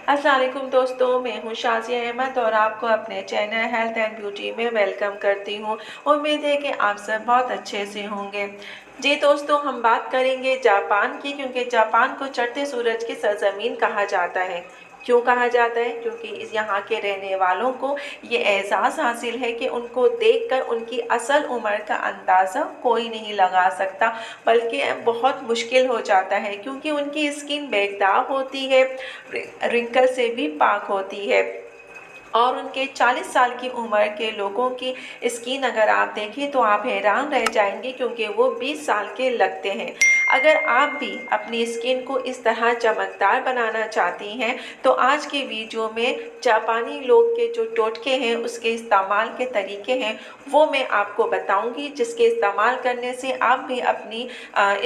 अस्सलाम वालेकुम दोस्तों, मैं हूँ शाज़िया अहमद और आपको अपने चैनल हेल्थ एंड ब्यूटी में वेलकम करती हूँ। उम्मीद है कि आप सब बहुत अच्छे से होंगे। जी दोस्तों, हम बात करेंगे जापान की, क्योंकि जापान को चढ़ते सूरज की सरजमीन कहा जाता है। क्यों कहा जाता है? क्योंकि इस यहाँ के रहने वालों को ये एहसास हासिल है कि उनको देखकर उनकी असल उम्र का अंदाज़ा कोई नहीं लगा सकता, बल्कि बहुत मुश्किल हो जाता है, क्योंकि उनकी स्किन बेदाग होती है, रिंकल से भी पाक होती है। और उनके 40 साल की उम्र के लोगों की स्किन अगर आप देखें तो आप हैरान रह जाएंगे, क्योंकि वो 20 साल के लगते हैं। अगर आप भी अपनी स्किन को इस तरह चमकदार बनाना चाहती हैं तो आज के वीडियो में जापानी लोग के जो टोटके हैं, उसके इस्तेमाल के तरीके हैं, वो मैं आपको बताऊंगी, जिसके इस्तेमाल करने से आप भी अपनी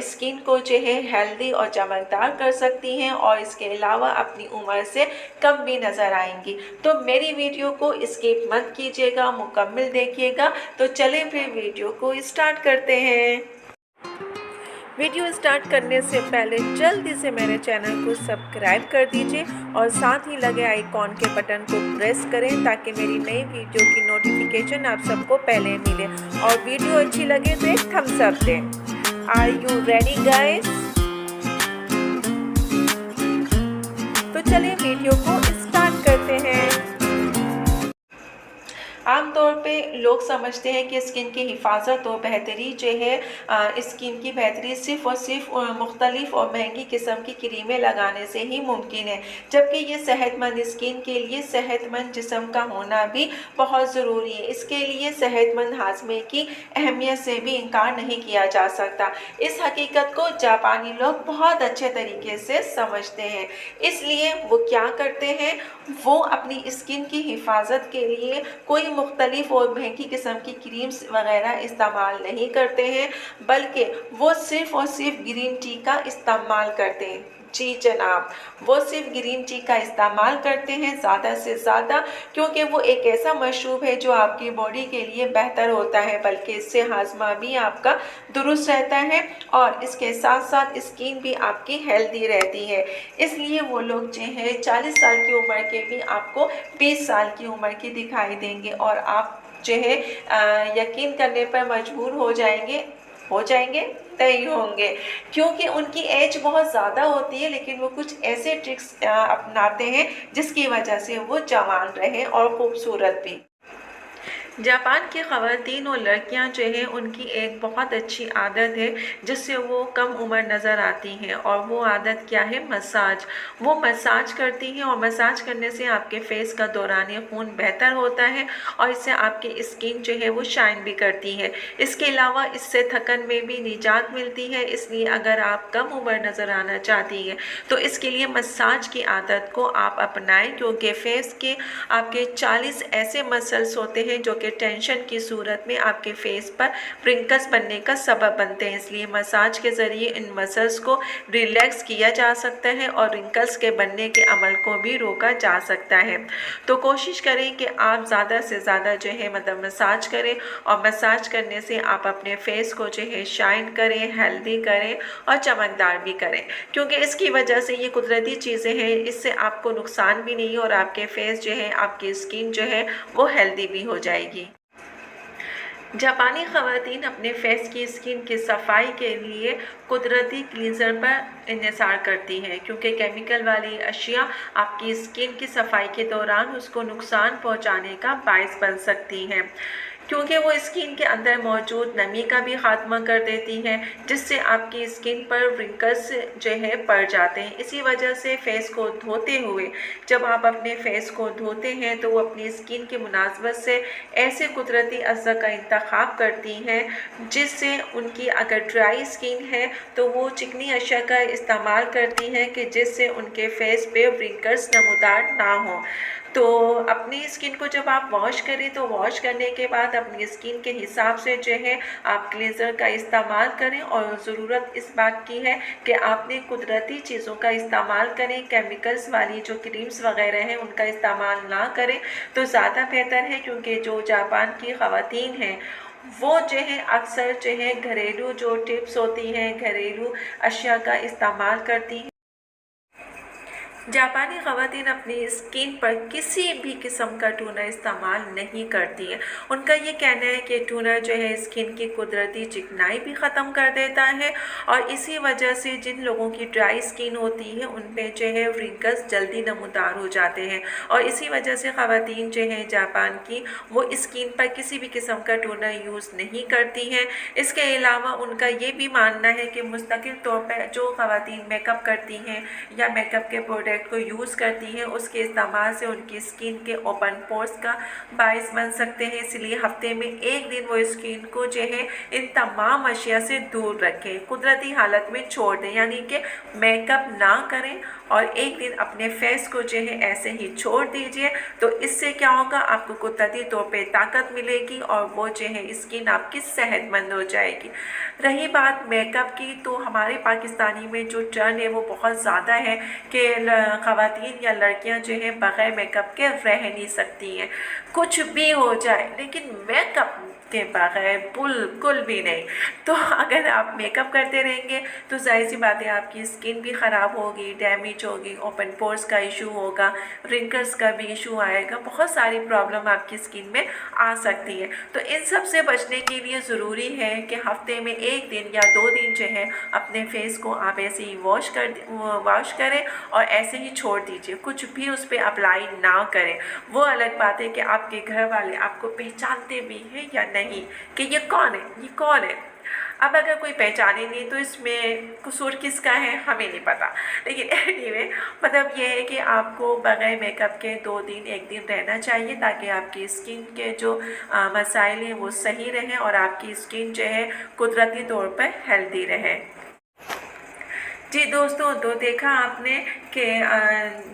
स्किन को जो है हेल्दी और चमकदार कर सकती हैं और इसके अलावा अपनी उम्र से कम भी नज़र आएंगी। तो मेरी वीडियो को स्किप मत कीजिएगा, मुकम्मल देखिएगा। तो चलें फिर वीडियो को स्टार्ट करते हैं। वीडियो स्टार्ट करने से पहले जल्दी से मेरे चैनल को सब्सक्राइब कर दीजिए और साथ ही लगे आइकॉन के बटन को प्रेस करें, ताकि मेरी नई वीडियो की नोटिफिकेशन आप सबको पहले मिले। और वीडियो अच्छी लगे तो एक थम्स अप दें। Are you ready guys? तो चलिए वीडियो को स्टार्ट करते हैं। आमतौर पे लोग समझते हैं कि स्किन की हिफाजत और बेहतरी जो है, स्किन की बेहतरी सिर्फ़ और सिर्फ मुख्तलिफ और महंगी किस्म की क्रीमें लगाने से ही मुमकिन है, जबकि ये सेहतमंद स्किन के लिए सेहतमंद जिस्म का होना भी बहुत ज़रूरी है। इसके लिए सेहतमंद हाजमे की अहमियत से भी इनकार नहीं किया जा सकता। इस हकीकत को जापानी लोग बहुत अच्छे तरीके से समझते हैं, इसलिए वो क्या करते हैं, वो अपनी स्किन की हिफाजत के लिए कोई मुख्तलिफ और महंगी किस्म की क्रीम्स वगैरह इस्तेमाल नहीं करते हैं, बल्कि वो सिर्फ़ और सिर्फ ग्रीन टी का इस्तेमाल करते हैं। जी जनाब, वो सिर्फ ग्रीन टी का इस्तेमाल करते हैं ज़्यादा से ज़्यादा, क्योंकि वो एक ऐसा मशरूब है जो आपकी बॉडी के लिए बेहतर होता है, बल्कि इससे हाजमा भी आपका दुरुस्त रहता है और इसके साथ साथ स्किन भी आपकी हेल्दी रहती है। इसलिए वो लोग जो है 40 साल की उम्र के भी आपको 20 साल की उम्र की दिखाई देंगे और आप जो है यकीन करने पर मजबूर हो जाएंगे नहीं होंगे, क्योंकि उनकी एज बहुत ज़्यादा होती है, लेकिन वो कुछ ऐसे ट्रिक्स अपनाते हैं जिसकी वजह से वो जवान रहें और खूबसूरत भी। जापान की ख़वातीन और लड़कियां जो हैं, उनकी एक बहुत अच्छी आदत है जिससे वो कम उम्र नज़र आती हैं, और वो आदत क्या है? मसाज। वो मसाज करती हैं और मसाज करने से आपके फेस का दौरानी खून बेहतर होता है और इससे आपकी स्किन जो है वो शाइन भी करती है। इसके अलावा इससे थकन में भी निजात मिलती है, इसलिए अगर आप कम उम्र नज़र आना चाहती हैं तो इसके लिए मसाज की आदत को आप अपनाएं, क्योंकि फेस के आपके 40 ऐसे मसल्स होते हैं जो कि टेंशन की सूरत में आपके फेस पर रिंकल्स बनने का सबब बनते हैं। इसलिए मसाज के ज़रिए इन मसल्स को रिलैक्स किया जा सकता है और रिंकल्स के बनने के अमल को भी रोका जा सकता है। तो कोशिश करें कि आप ज़्यादा से ज़्यादा जो है मतलब मसाज करें, और मसाज करने से आप अपने फेस को जो है शाइन करें, हेल्दी करें और चमकदार भी करें, क्योंकि इसकी वजह से ये कुदरती चीज़ें हैं, इससे आपको नुकसान भी नहीं और आपके फेस जो है, आपकी स्किन जो है वो हेल्दी भी हो जाएगी। जापानी ख़वातीन अपने फेस की स्किन की सफाई के लिए कुदरती क्लींजर पर इन्हिसार करती हैं, क्योंकि केमिकल वाली अशिया आपकी स्किन की सफाई के दौरान उसको नुकसान पहुंचाने का बायस बन सकती हैं, क्योंकि वो स्किन के अंदर मौजूद नमी का भी खात्मा कर देती हैं, जिससे आपकी स्किन पर रिंकल्स जो है पड़ जाते हैं। इसी वजह से फेस को धोते हुए, जब आप अपने फेस को धोते हैं तो वो अपनी स्किन की मुनासबत से ऐसे कुदरती अज़ा का इंतखाब करती हैं, जिससे उनकी अगर ड्राई स्किन है तो वो चिकनी अशिया का इस्तेमाल करती हैं कि जिससे उनके फेस पे रिंकल्स नमूदार ना हों। तो अपनी स्किन को जब आप वॉश करें तो वॉश करने के बाद अपनी स्किन के हिसाब से जो है आप क्लींजर का इस्तेमाल करें, और ज़रूरत इस बात की है कि आपने कुदरती चीज़ों का इस्तेमाल करें, केमिकल्स वाली जो क्रीम्स वगैरह हैं उनका इस्तेमाल ना करें तो ज़्यादा बेहतर है, क्योंकि जो जापान की ख़वातीन हैं वो जो है अक्सर जो है घरेलू जो टिप्स होती हैं, घरेलू अशिया का इस्तेमाल करती हैं। जापानी ख़वातीन अपनी स्किन पर किसी भी किस्म का टोनर इस्तेमाल नहीं करती हैं। उनका ये कहना है कि टोनर जो है स्किन की कुदरती चिकनाई भी ख़त्म कर देता है और इसी वजह से जिन लोगों की ड्राई स्किन होती है उन पे जो है रिंकल्स जल्दी नमूदार हो जाते हैं और इसी वजह से ख़वातीन जो है जापान की वो स्किन पर किसी भी किस्म का टोनर यूज़ नहीं करती हैं। इसके अलावा उनका ये भी मानना है कि मुस्तकिल तौर पर जो ख़वातीन मेकअप करती हैं या मेकअप के प्रोडक्ट को यूज़ करती हैं उसके इस्तेमाल से उनकी स्किन के ओपन पोर्स का बायस बन सकते हैं। इसलिए हफ्ते में एक दिन वो स्किन को जो है इन तमाम अशिया से दूर रखें, कुदरती हालत में छोड़ दें, यानी कि मेकअप ना करें और एक दिन अपने फेस को जो है ऐसे ही छोड़ दीजिए। तो इससे क्या होगा, आपको कुदरती तौर पे ताकत मिलेगी और वो जो है स्किन आपकी सेहतमंद हो जाएगी। रही बात मेकअप की, तो हमारे पाकिस्तानी में जो ट्रेंड है वो बहुत ज़्यादा है कि ख़वातीन या लड़कियां जो हैं बग़ैर मेकअप के रह नहीं सकती हैं, कुछ भी हो जाए लेकिन मेकअप के बग़ैर बिल्कुल भी नहीं। तो अगर आप मेकअप करते रहेंगे तो जाहिर सी बात है आपकी स्किन भी ख़राब होगी, डैमेज होगी, ओपन पोर्स का इशू होगा, रिंकल्स का भी इशू आएगा, बहुत सारी प्रॉब्लम आपकी स्किन में आ सकती है। तो इन सब से बचने के लिए ज़रूरी है कि हफ्ते में एक दिन या 2 दिन जो है अपने फेस को आप ऐसे ही वॉश करें और ऐसे ही छोड़ दीजिए, कुछ भी उस पर अप्लाई ना करें। वो अलग बात है कि आपके घर वाले आपको पहचानते भी हैं या नहीं कि ये कौन है, ये कौन है। अब अगर कोई पहचाने नहीं तो इसमें कसूर किसका है हमें नहीं पता, लेकिन एनीवे मतलब ये है कि आपको बग़ैर मेकअप के 2 दिन 1 दिन रहना चाहिए ताकि आपकी स्किन के जो मसाइल हैं वो सही रहें और आपकी स्किन जो है कुदरती तौर पर हेल्दी रहे। जी दोस्तों, तो देखा आपने कि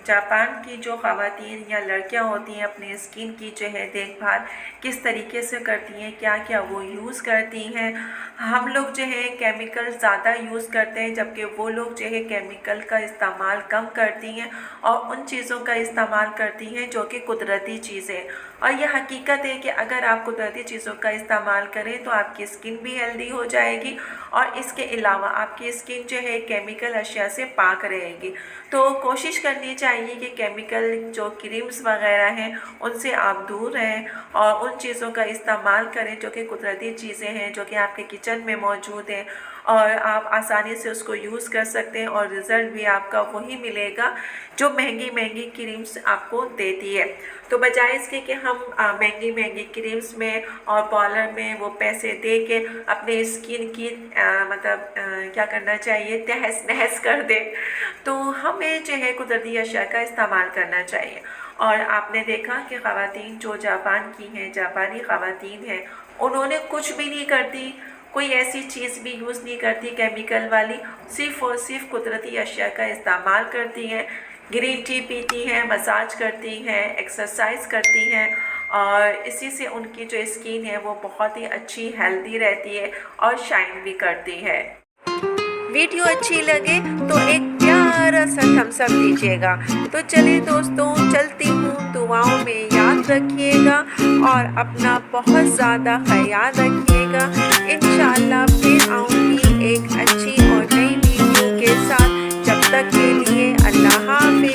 जापान की जो ख़वातीन या लड़कियां होती हैं अपनी स्किन की जो है देखभाल किस तरीके से करती हैं, क्या क्या वो यूज़ करती हैं। हम लोग जो है केमिकल ज़्यादा यूज़ करते हैं जबकि वो लोग जो है केमिकल का इस्तेमाल कम करती हैं और उन चीज़ों का इस्तेमाल करती हैं जो कि कुदरती चीज़ें। और यह हकीकत है कि अगर आप कुदरती चीज़ों का इस्तेमाल करें तो आपकी स्किन भी हेल्दी हो जाएगी और इसके अलावा आपकी स्किन जो है केमिकल अशिया से पाक रहेगी। तो कोशिश करनी चाहिए कि केमिकल जो क्रीम्स वगैरह हैं उनसे आप दूर रहें और उन चीज़ों का इस्तेमाल करें जो कि कुदरती चीज़ें हैं, जो कि आपके किचन में मौजूद हैं और आप आसानी से उसको यूज़ कर सकते हैं और रिज़ल्ट भी आपका वही मिलेगा जो महंगी महंगी क्रीम्स आपको देती है। तो बजाय इसके कि हम महंगी महंगी क्रीम्स में और पार्लर में वो पैसे दे के अपने स्किन की क्या करना चाहिए, तहस नहस कर दे, तो हमें जो है कुदरती अशिया का इस्तेमाल करना चाहिए। और आपने देखा कि ख़वातीन जो जापान की हैं, जापानी ख़वातीन हैं, उन्होंने कुछ भी नहीं करती, कोई ऐसी चीज़ भी यूज़ नहीं करती केमिकल वाली, सिर्फ़ और सिर्फ कुदरती अशिया का इस्तेमाल करती हैं। ग्रीन टी पीती हैं, मसाज करती हैं, एक्सरसाइज करती हैं और इसी से उनकी जो स्किन है वो बहुत ही अच्छी हेल्दी रहती है और शाइन भी करती है। वीडियो अच्छी लगे तो एक प्यारा सा थम्स अप दीजिएगा। तो चलिए दोस्तों, चलती हूँ, दुआओं में याद रखिएगा और अपना बहुत ज़्यादा ख्याल रखिएगा। इंशाअल्लाह फिर आऊँगी एक अच्छी और नई वीडियो के साथ। जब तक के लिए अल्लाह हाफ़िज़।